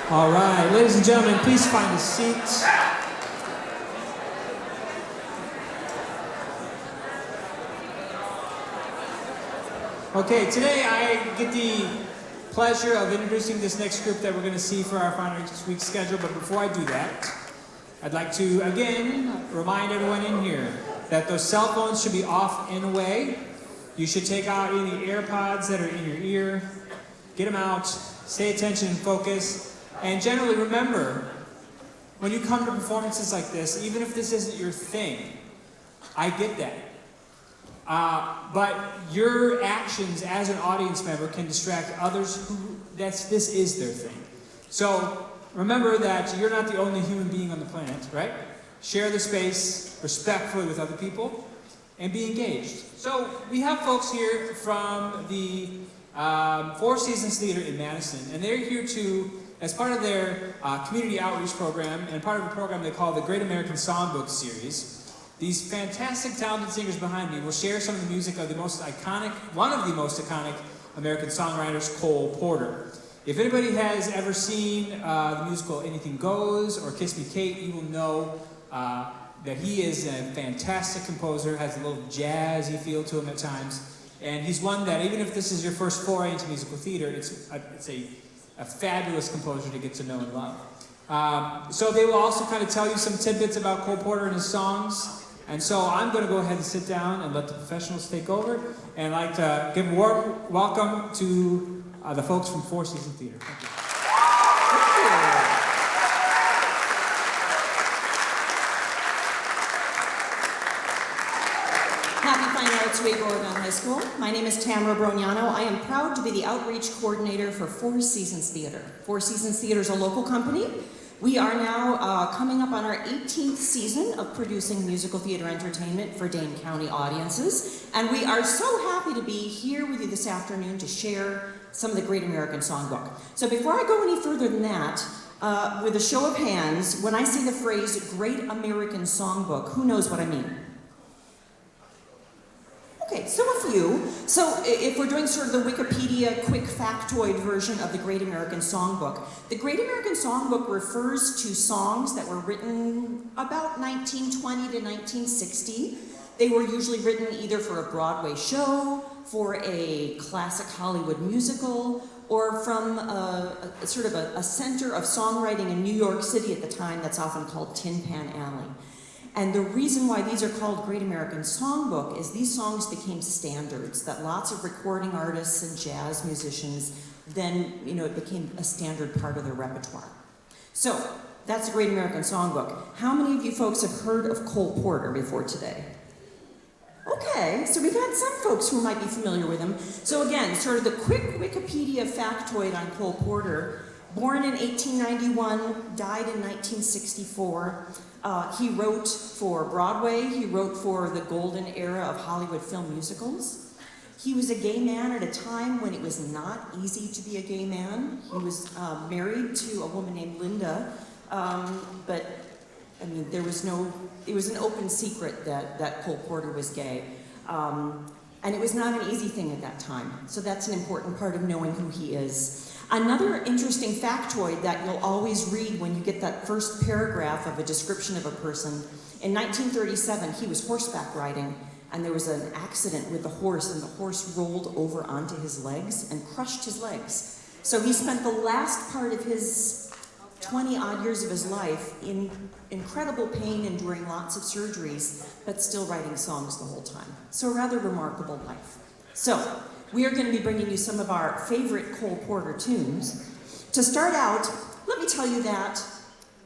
All right, ladies and gentlemen, please find a seat. Okay, today I get the pleasure of introducing this next group that we're going to see for our final week's schedule, but before I do that, I'd like to again remind everyone in here that those cell phones should be off and away. You should take out any AirPods that are in your ear, get them out, stay attention and focus. And generally remember, when you come to performances like this, even if this isn't your thing, I get that. But your actions as an audience member can distract others who this is their thing. So remember that you're not the only human being on the planet, right? Share the space respectfully with other people and be engaged. So we have folks here from the Four Seasons Theater in Madison, and they're here to, as part of their community outreach program and part of a program they call the Great American Songbook Series, these fantastic talented singers behind me will share some of the music of one of the most iconic American songwriters, Cole Porter. If anybody has ever seen the musical Anything Goes or Kiss Me Kate, you will know that he is a fantastic composer, has a little jazzy feel to him at times, and he's one that, even if this is your first foray into musical theater, it's a fabulous composer to get to know and love. So they will also kind of tell you some tidbits about Cole Porter and his songs. And so I'm going to go ahead and sit down and let the professionals take over. And I'd like to give a warm welcome to the folks from Four Seasons Theater. Thank you. Happy Fine Arts Week, Oregon High School. My name is Tamara Brognano. I am proud to be the outreach coordinator for Four Seasons Theater. Four Seasons Theater is a local company. We are now coming up on our 18th season of producing musical theater entertainment for Dane County audiences. And we are so happy to be here with you this afternoon to share some of the Great American Songbook. So before I go any further than that, with a show of hands, when I say the phrase Great American Songbook, who knows what I mean? Okay, so a few. So if we're doing sort of the Wikipedia quick factoid version of the Great American Songbook, the Great American Songbook refers to songs that were written about 1920 to 1960. They were usually written either for a Broadway show, for a classic Hollywood musical, or from a center of songwriting in New York City at the time that's often called Tin Pan Alley. And the reason why these are called Great American Songbook is these songs became standards that lots of recording artists and jazz musicians then, it became a standard part of their repertoire. So, that's the Great American Songbook. How many of you folks have heard of Cole Porter before today? Okay, so we've had some folks who might be familiar with him. So again, sort of the quick Wikipedia factoid on Cole Porter. Born in 1891, died in 1964. He wrote for Broadway, he wrote for the golden era of Hollywood film musicals. He was a gay man at a time when it was not easy to be a gay man. He was married to a woman named Linda, but it was an open secret that Cole Porter was gay. And it was not an easy thing at that time. So that's an important part of knowing who he is. Another interesting factoid that you'll always read when you get that first paragraph of a description of a person, in 1937 he was horseback riding and there was an accident with the horse and the horse rolled over onto his legs and crushed his legs. So he spent the last part of his 20-odd years of his life in incredible pain, enduring lots of surgeries, but still writing songs the whole time. So a rather remarkable life. So, we are going to be bringing you some of our favorite Cole Porter tunes. To start out, let me tell you that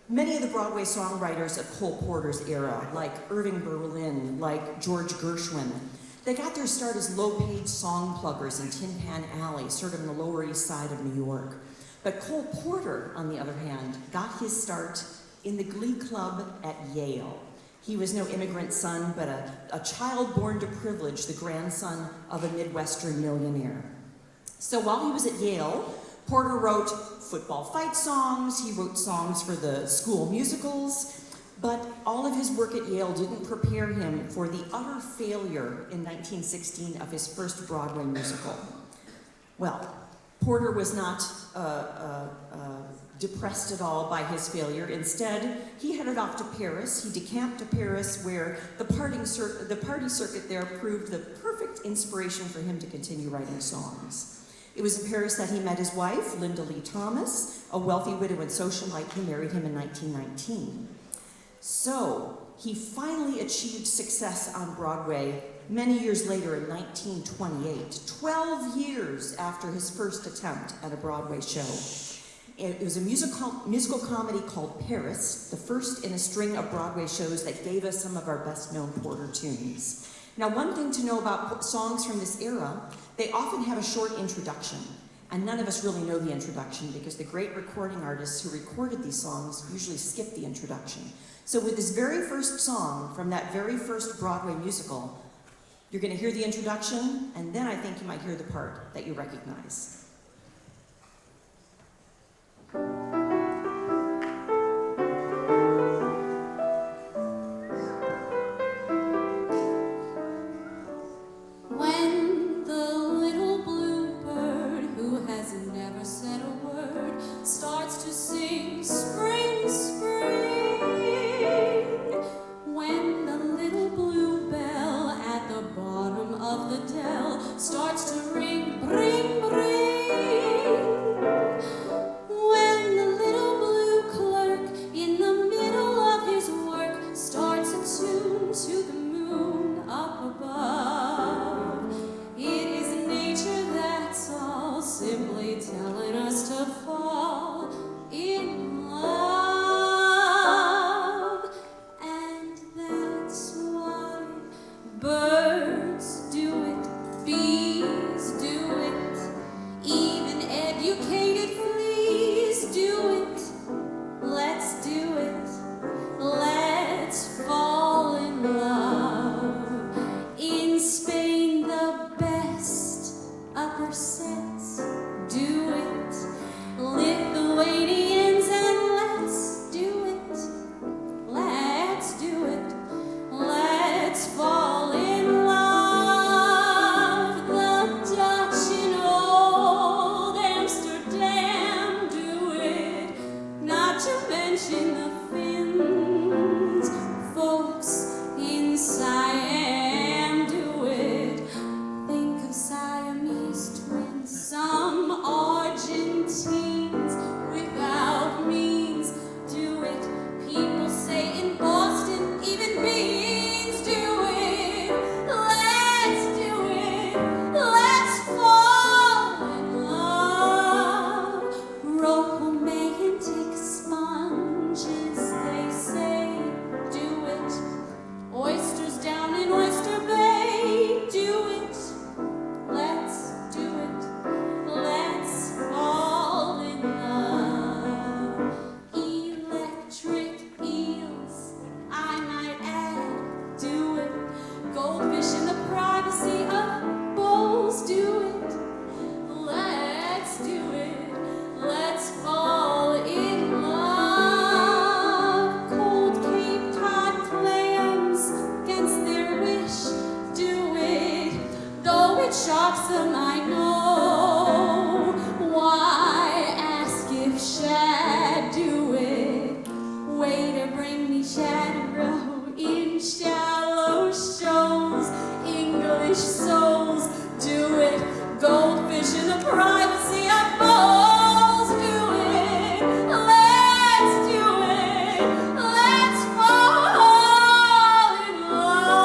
many of the Broadway songwriters of Cole Porter's era, like Irving Berlin, like George Gershwin, they got their start as low-paid song pluggers in Tin Pan Alley, sort of in the Lower East Side of New York. But Cole Porter, on the other hand, got his start in the Glee Club at Yale. He was no immigrant son, but a child born to privilege, the grandson of a Midwestern millionaire. So while he was at Yale, Porter wrote football fight songs, he wrote songs for the school musicals, but all of his work at Yale didn't prepare him for the utter failure in 1916 of his first Broadway musical. Well, Porter was not depressed at all by his failure. Instead, he headed off to Paris. He decamped to Paris, where the party circuit there proved the perfect inspiration for him to continue writing songs. It was in Paris that he met his wife, Linda Lee Thomas, a wealthy widow and socialite who married him in 1919. So, he finally achieved success on Broadway many years later in 1928, 12 years after his first attempt at a Broadway show. It was a musical comedy called Paris, the first in a string of Broadway shows that gave us some of our best-known Porter tunes. Now, one thing to know about songs from this era, they often have a short introduction, and none of us really know the introduction because the great recording artists who recorded these songs usually skip the introduction. So with this very first song from that very first Broadway musical, you're going to hear the introduction, and then I think you might hear the part that you recognize. When the little bluebird, who has never said a word, starts to sing spring, spring. When the little bluebell at the bottom of the dell starts to ring, ring, ring. When the little blue clerk in the middle of his work starts a tune to the moon up above, it is nature that's all simply telling us to fall in love. And that's why birds do it, bees do it, even educated fleas do it. Let's do it, let's fall in love. In Spain, the best upper sets do it. Lithuanians, and let's do it. Let's do it. Let's fall in love. The Dutch in old Amsterdam do it. Not to mention the Finns, folks in Siam do it. Think of Siamese twins, some Argentines without means do it. People say in Boston, even beans do it. Let's do it. Let's fall in love. Romantic sponges, they say, do it. Oysters down in Oyster Bay, do it. Let's do it. Let's fall in love. Electric eels, I might add, do it. Goldfish in the privacy of bowls, do it. Let's do it. Let's fall in love. Cold Cape Cod clams, against their wish, do it. Though it shocks them, I know. Why ask if shad do it? Waiter, bring me shad roe in shallow shoals. English souls, do it. Goldfish in the privacy of bowls, do it. Let's do it. Let's fall in love.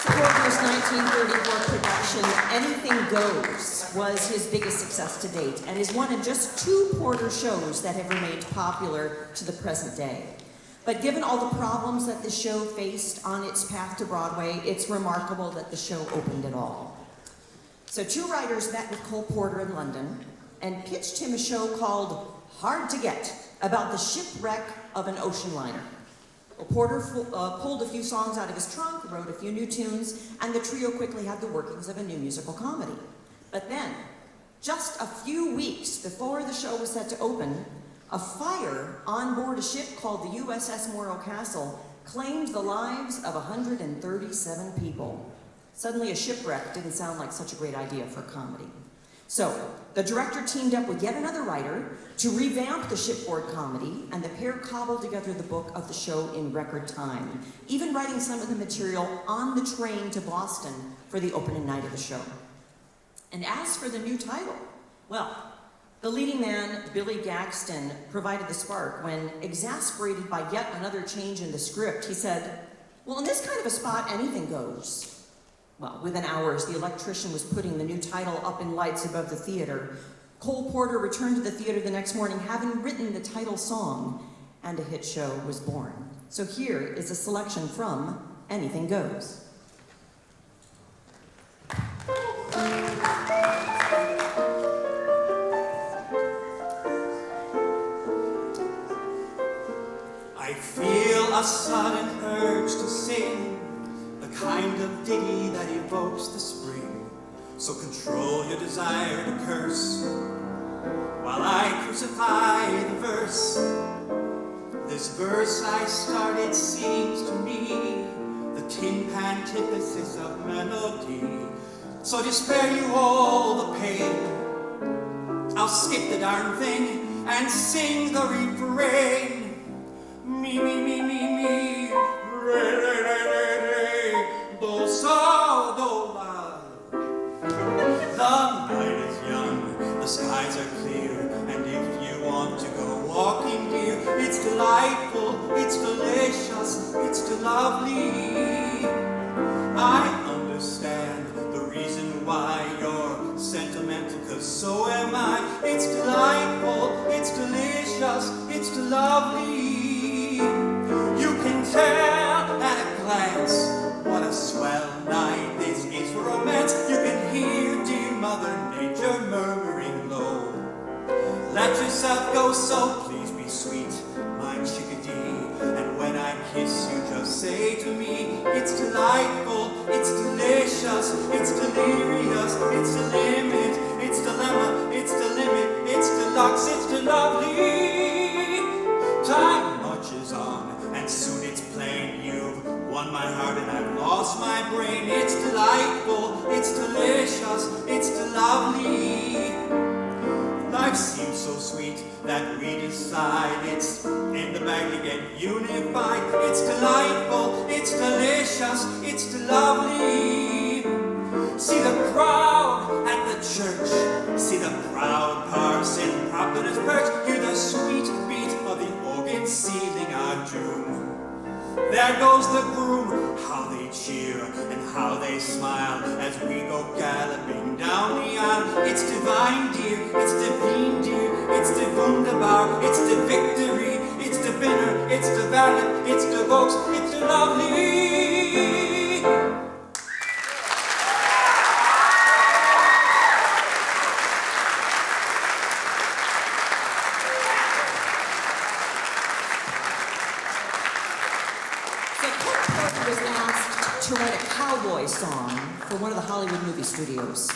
Porter's 1934 production, Anything Goes, was his biggest success to date and is one of just 2 Porter shows that have remained popular to the present day. But given all the problems that the show faced on its path to Broadway, it's remarkable that the show opened at all. So 2 writers met with Cole Porter in London and pitched him a show called Hard to Get, about the shipwreck of an ocean liner. Well, Porter pulled a few songs out of his trunk, wrote a few new tunes, and the trio quickly had the workings of a new musical comedy. But then, just a few weeks before the show was set to open, a fire on board a ship called the USS Morro Castle claimed the lives of 137 people. Suddenly, a shipwreck didn't sound like such a great idea for a comedy. So, the director teamed up with yet another writer to revamp the shipboard comedy, and the pair cobbled together the book of the show in record time, even writing some of the material on the train to Boston for the opening night of the show. And as for the new title, well, the leading man, Billy Gaxton, provided the spark when, exasperated by yet another change in the script, he said, "Well, in this kind of a spot, anything goes." Well, within hours, the electrician was putting the new title up in lights above the theater. Cole Porter returned to the theater the next morning, having written the title song, and a hit show was born. So here is a selection from Anything Goes. I feel a sudden urge to sing the kind of ditty that evokes the spring. So control your desire to curse while I crucify the verse. This verse I started seems to me the tin pan antithesis of melody. So to spare you all the pain, I'll skip the darn thing and sing the refrain. Me, me, me, me, me, re, re, re, re, re, do, so, do, la. The night is young, the skies are clear, and if you want to go walking, dear, it's delightful, it's delicious, it's lovely. I understand the reason why you're sentimental, 'cause so am I. It's delightful, it's delicious, it's lovely. You can tell at a glance what a swell night this is for romance. You can hear dear Mother Nature murmuring low. Let yourself go, so please be sweet, my chickadee. And when I kiss you, just say to me, it's delightful, it's delicious, it's delirious, it's the limit, it's dilemma, it's the limit, it's deluxe, it's the lovely. Time marches on, and soon it's plain you've won my heart and I've lost my brain. It's delightful, it's delicious, it's lovely. Life seems so sweet that we decide it's in the bag to get unified. It's delightful, it's delicious, it's lovely. See the crowd at the church, see the proud parson propped on his perch, hear the sweet beat of the organ sealing our doom. There goes the groom, how they cheer and how they smile as we go galloping down the aisle. It's divine, dear, it's divine, dear, it's the wunderbar, it's the victory, it's the winner, it's the valid, it's the vox, it's the lovely. Was asked to write a cowboy song for one of the Hollywood movie studios.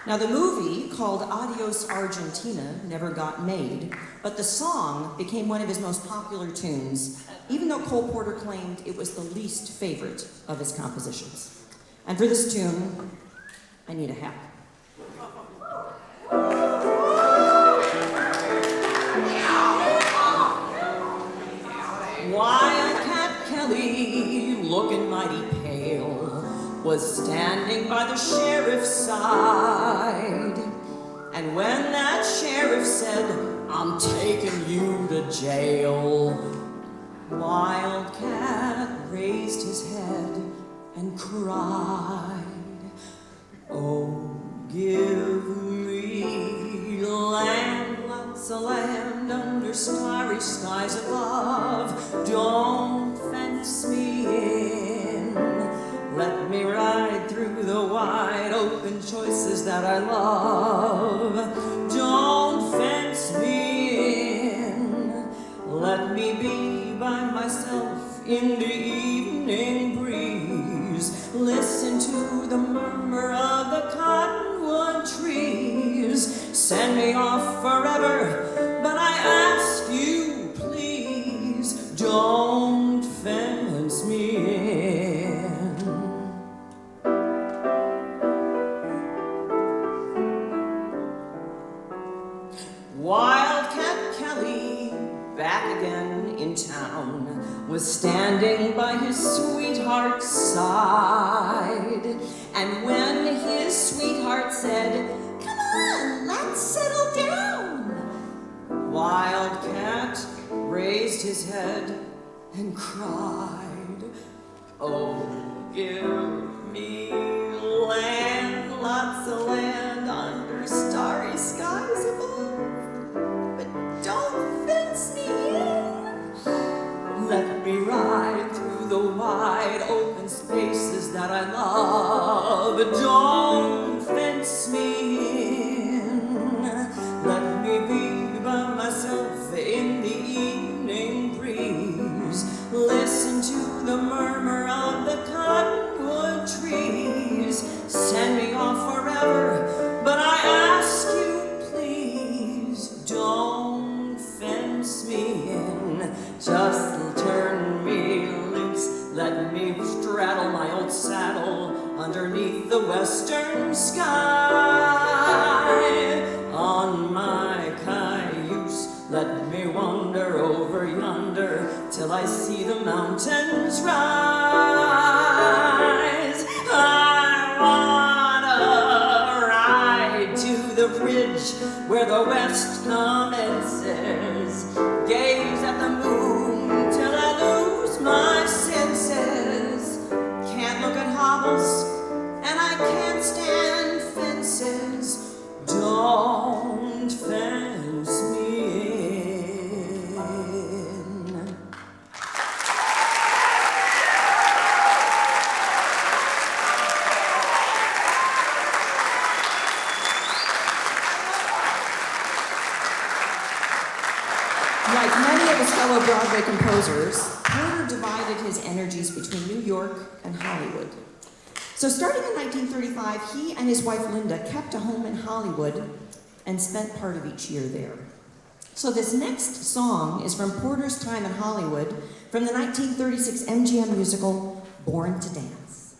Now, the movie, called Adios Argentina, never got made, but the song became one of his most popular tunes, even though Cole Porter claimed it was the least favorite of his compositions. And for this tune, I need a hat. Wildcat Kelly, looking mighty pale, was standing by the sheriff's side. And when that sheriff said, "I'm taking you to jail," Wildcat raised his head and cried, "Oh, give me land, lots of land under starry skies above. Don't fence me in. Let me ride through the wide open choices that I love. Don't fence me in. Let me be by myself in the evening breeze. Listen to the murmur of the cottonwood trees. Send me off forever, but I ask you, please, don't fence me in. Wildcat Kelly, back again in town, was standing by his sweetheart's side. And when his sweetheart said, "Come on, let's settle down," Wildcat raised his head and cried, "Oh, give me land, lots of land under starry skies above, but don't fence me in. Let me ride through the wide open spaces that I love, but don't fence me in. Let me be by myself in the evening breeze. Listen to the murmur of the cottonwood trees. Send me off forever, but I ask you, please, don't fence me in. Just turn me loose, let me straddle my old saddle underneath the western sky. On my cayuse, let me wander over yonder till I see the mountains rise. I wanna ride to the bridge where the west commences, gaze at the moon till I lose my senses. Can't look at hobbles and I can't stand fences. Don't fence me in. Like many of his fellow Broadway composers, Porter divided his energies between New York and Hollywood. So starting in 1935, he and his wife Linda kept a home in Hollywood and spent part of each year there. So this next song is from Porter's time in Hollywood, from the 1936 MGM musical, Born to Dance.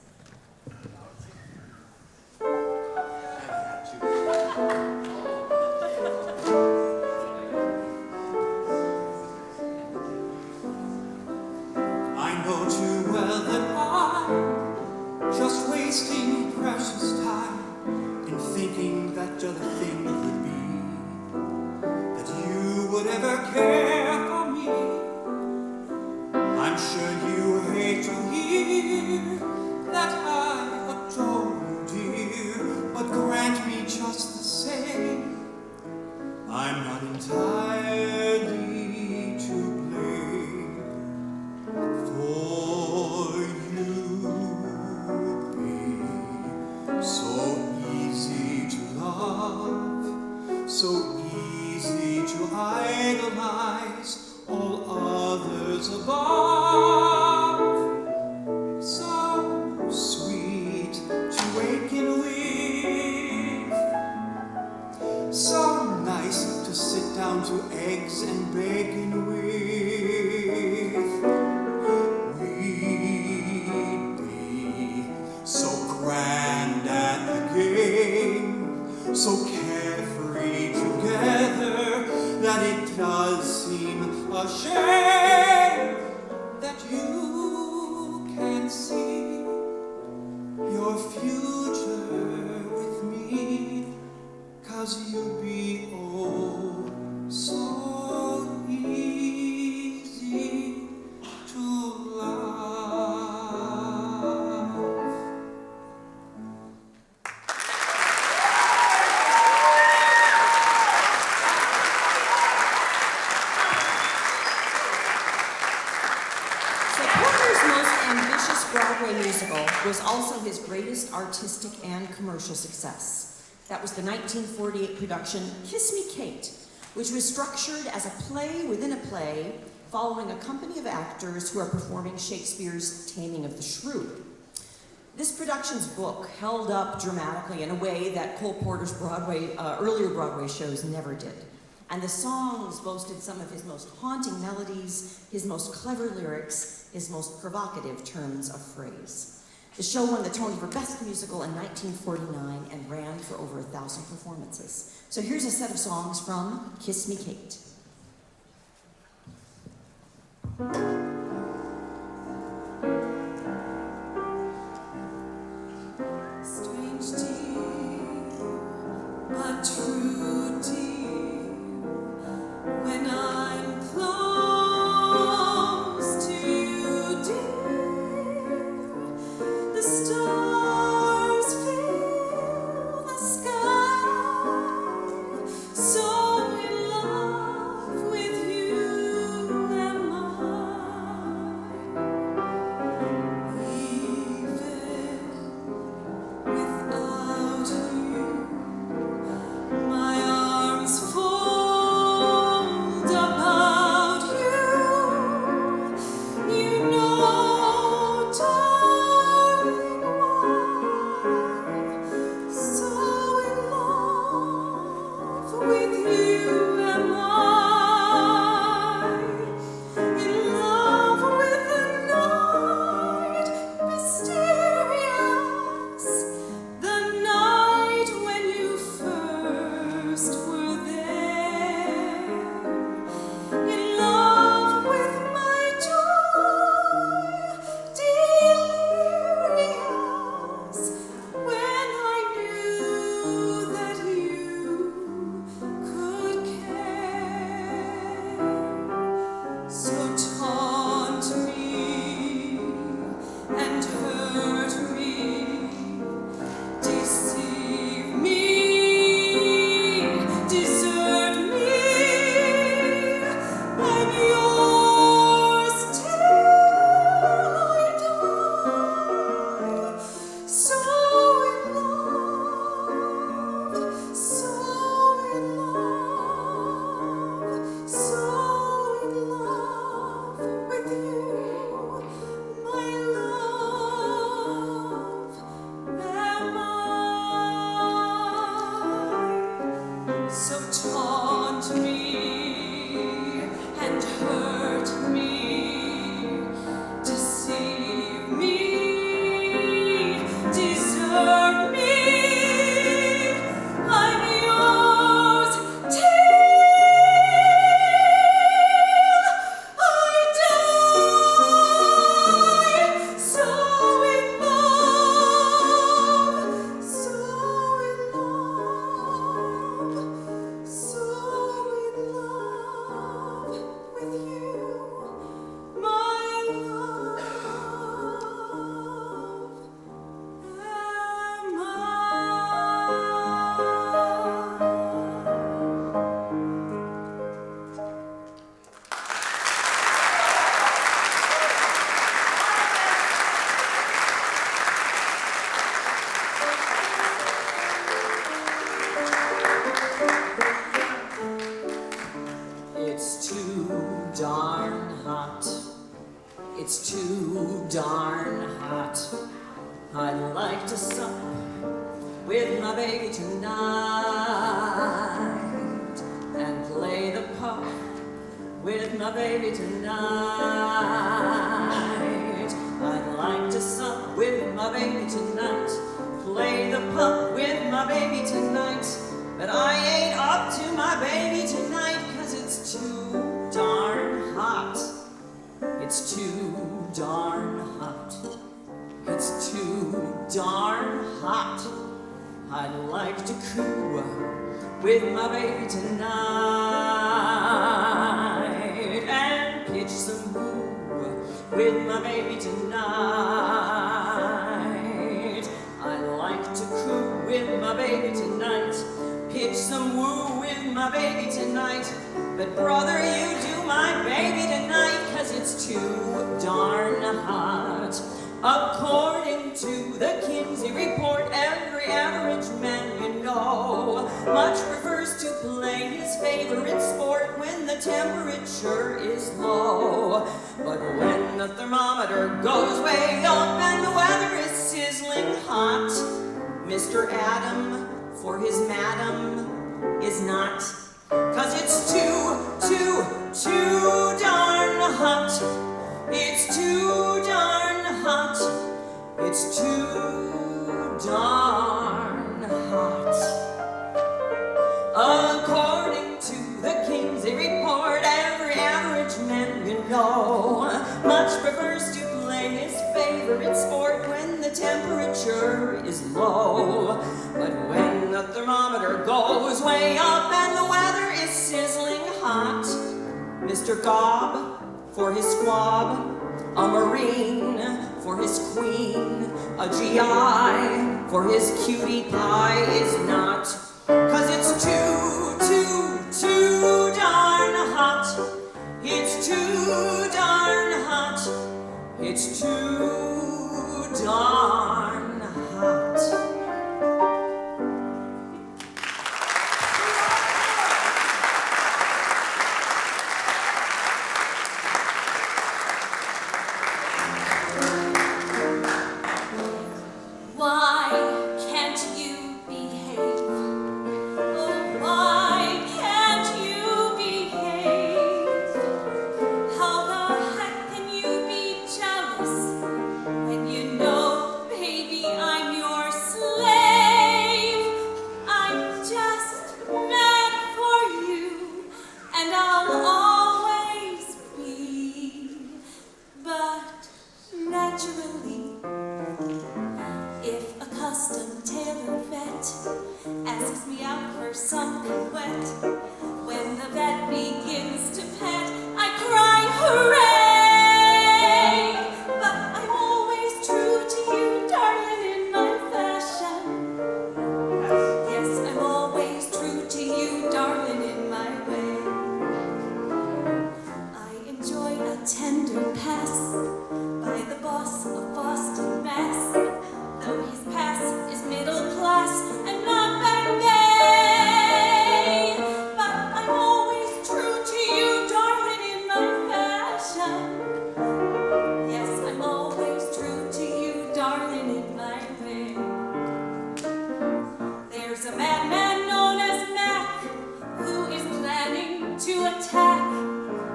I know too well that I'm just wasting precious time in thinking that other thing could be, that you would ever care for me. I'm sure you hate to hear that I adore you, dear, but grant me just the same, I'm not entirely to blame. For you be so easy to love, so easy to idolize all others above, so sweet to waken with, so nice to sit down to eggs and bacon with. We'd be so grand at the game, so carefree together, that it does seem a shame that you can't see your future with me, 'cause you'd be oh so easy to love. So Porter's most ambitious Broadway musical was also his greatest artistic and commercial success. That was the 1948 production Kiss Me Kate, which was structured as a play within a play following a company of actors who are performing Shakespeare's Taming of the Shrew. This production's book held up dramatically in a way that Cole Porter's earlier Broadway shows never did. And the songs boasted some of his most haunting melodies, his most clever lyrics, his most provocative turns of phrase. The show won the Tony for Best Musical in 1949 and ran for over 1,000 performances. So here's a set of songs from Kiss Me Kate. Strange dear, but true dear, when I'm close to you, dear, the stars fill the sky, so in love with you am I. Without you, my arms fold about you. You know, darling, why so in love with you am I. In love with the night, mysterious, the night when you first were there. In love with my joy, delirious, when I knew that you could care. So taunt me and hurt me, deceive me, desert me. I'm yours till I die. So in love, so in love, so in love with you, my love, am I. So taunt me and hurt me, deceive me, desert me. I'm yours till I die. So in love, so in love, so in love with you, my love, am I. It's too darn hot. It's too darn hot. I'd like to sup with my baby tonight and play the pup with my baby tonight. I'd like to sup with my baby tonight, play the pup with my baby tonight. But I ain't up to my baby tonight, 'cause it's too darn hot. It's too darn hot. It's too darn hot. I'd like to coo with my baby tonight and pitch some woo with my baby tonight. I'd like to coo with my baby tonight, pitch some woo with my baby tonight. But brother, you do my baby tonight, 'cause it's too darn hot. According to the Kinsey report, every average man you know much prefers to play his favorite sport when the temperature is low. But when the thermometer goes way up and the weather is sizzling hot, Mr. Adam for his madam is not. 'Cause it's too darn hot. It's too darn hot. It's too darn hot. According to the Kingsley report, every average man you know much prefers to play his favorite sport when the temperature is low. But when the thermometer goes way up and the weather is sizzling hot, Mr. Cobb for his squab, a Marine for his queen, a GI for his cutie pie is not. 'Cause it's too darn hot. It's too darn hot. It's too darn hot. Why can't you behave? Oh, why can't you behave? How the heck can you be jealous when you know, baby, I'm your slave? I'm just mad for you, and I'll always be. But naturally, if a custom tailor vet asks me out for something wet, when the vet begins to pet, I cry hooray! But I'm always true to you, darling, in my fashion. Yes, I'm always true to you, darling, in my way. I enjoy a tender pass by the boss of Boston, Mass. Though his pass is middle class and not back bay. But I'm always true to you, darling, in my fashion. Yes, I'm always true to you, darling, in my way. There's a madman known as Mac who is planning to attack.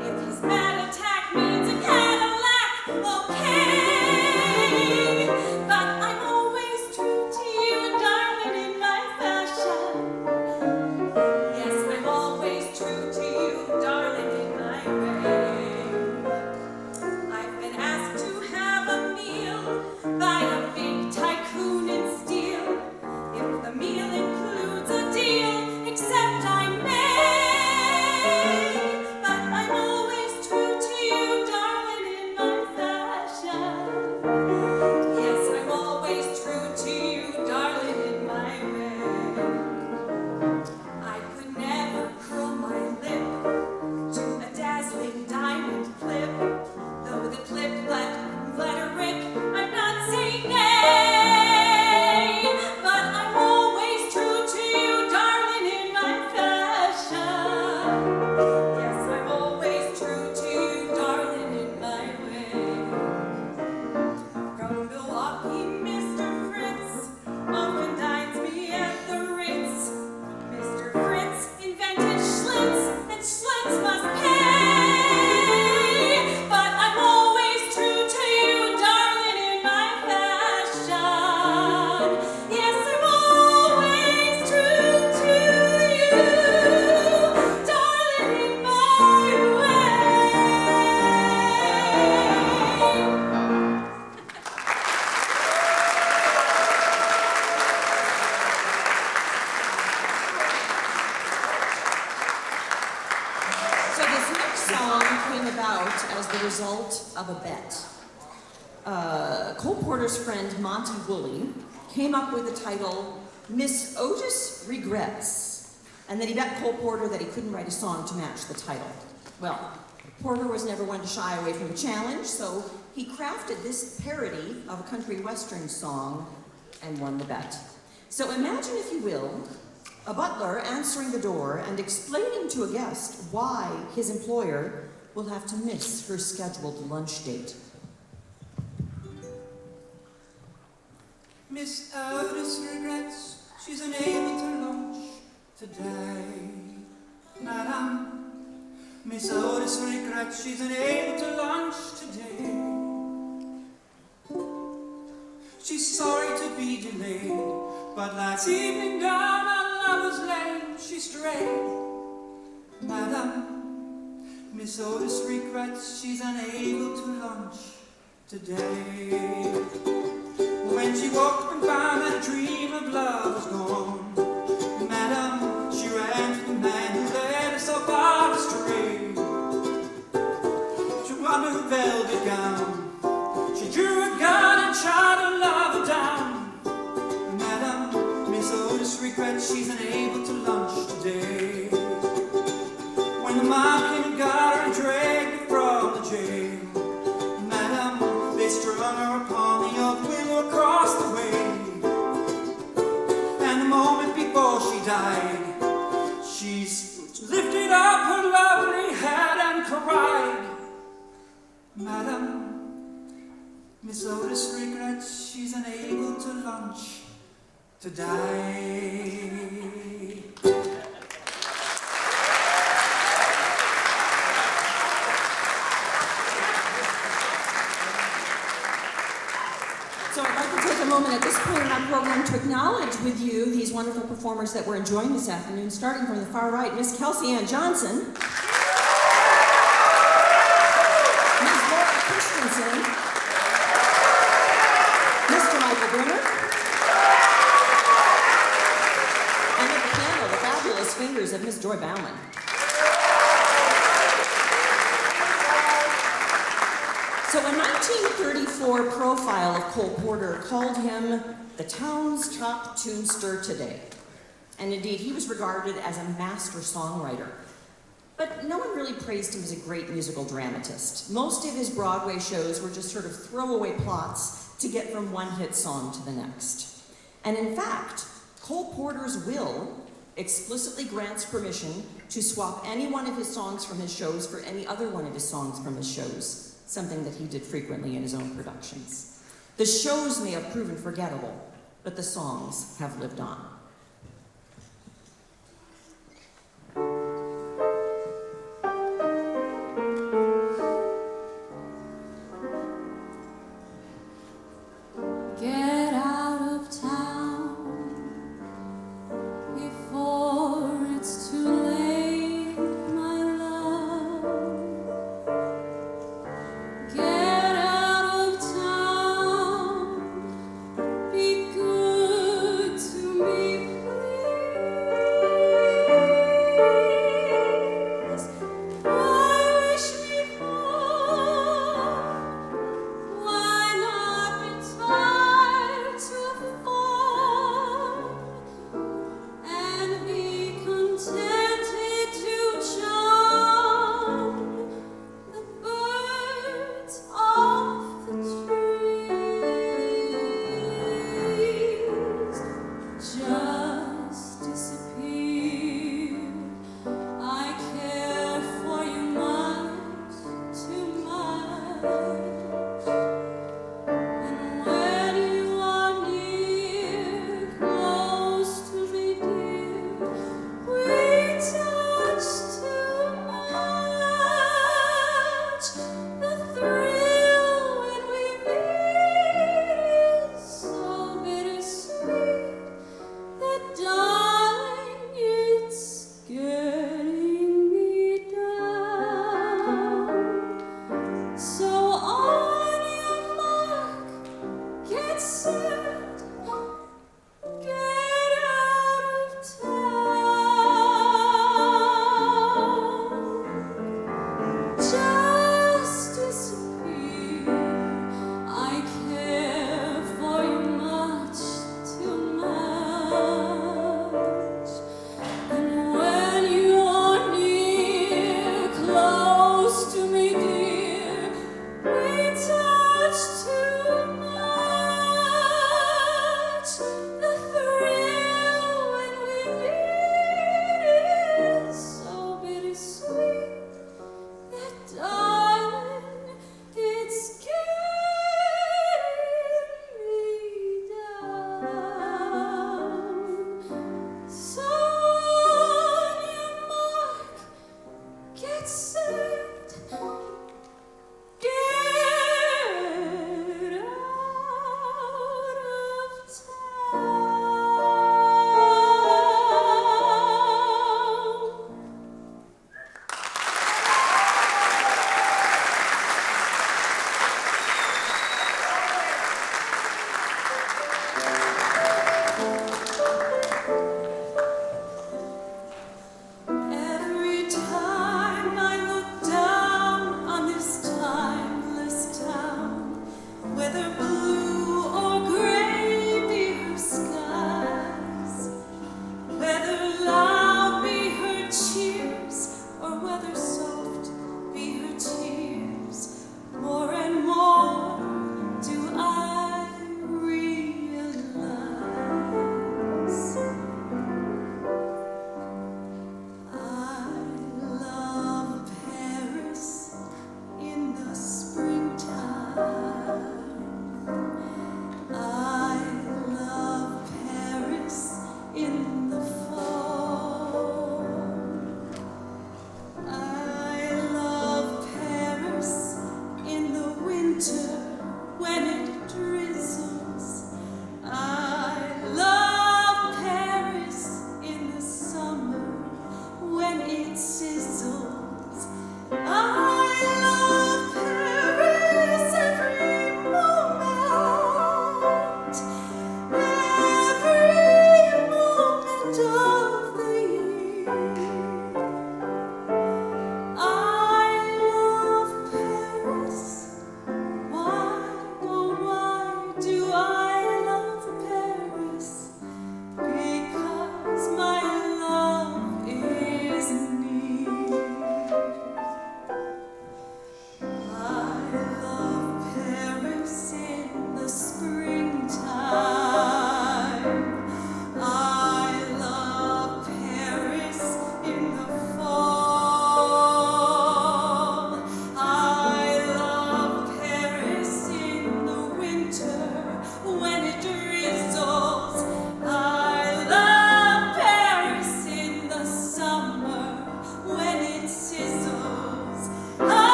If his mad attack means a Cadillac, okay. But I'm always true to you, darling, in my fashion. Yes, I'm always true to you, darling, in my way. I've been asked to have a meal by a big tycoon in steel. If the meal includes a deal, except I may. But I'm always true to you, darling, in my fashion. Yes, I'm always true to you, darling, in my way. I could never curl my lip to a dazzling diamond clip. Though the clip let her rip, I'm not saying nay. But I'm always true to you, darling, in my fashion. Yes, I'm always true to you, darling, in my way. From Milwaukee, Mr. Fritz often dines me at the Ritz. Mr. Fritz invented Schlitz, and Schlitz must pay. But I'm always true to you, darling, in my fashion. Yes, I'm always true to you, darling, in my way. So this next song came about as the result of a bet. Cole Porter's friend Monty Woolley came up with the title Miss Otis Regrets, and then he bet Cole Porter that he couldn't write a song to match the title. Well, Porter was never one to shy away from a challenge, so he crafted this parody of a country western song and won the bet. So imagine, if you will, a butler answering the door and explaining to a guest why his employer will have to miss her scheduled lunch date. Miss Otis regrets she's unable to lunch today. Madam, Miss Otis regrets she's unable to lunch today. She's sorry to be delayed, but last evening down on Lover's Lane she strayed. Madam, Miss Otis regrets she's unable to lunch today. When she woke up and found that a dream of love was gone, Madam, she ran to the man who led her so far astray. She wore her velvet gown, she drew a gun and shot her lover down. Madam, Miss Otis regrets she's unable to lunch today. When the mob came and got her and dragged her from the jail, Madam, they strung her upon the oak willow across the way. And the moment before she died, she lifted up her lovely head and cried. Madam, Miss Otis regrets she's unable to lunch today. So I'd like to take a moment at this point in our program to acknowledge with you these wonderful performers that we're enjoying this afternoon, starting from the far right, Miss Kelsey Ann Johnson, Ms. Laura Christensen, Mr. Michael Brunner, and at the piano, the fabulous fingers of Miss Joy Bauman. So a 1934 profile of Cole Porter called him the town's top tunester today. And indeed, he was regarded as a master songwriter. But no one really praised him as a great musical dramatist. Most of his Broadway shows were just sort of throwaway plots to get from one hit song to the next. And in fact, Cole Porter's will explicitly grants permission to swap any one of his songs from his shows for any other one of his songs from his shows. Something that he did frequently in his own productions. The shows may have proven forgettable, but the songs have lived on. Get out of town before it's too late, my love. Get out of town, be good to me, please. Why wish me home? Why not retire to form and be contented to charm the birds off the trees? Just disappear. I care for you much too much. And when you are near, close to me, dear, we touch too much. The thrill when we meet is so bittersweet.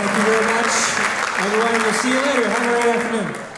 Thank you very much, everyone. We'll see you later. Have a great afternoon.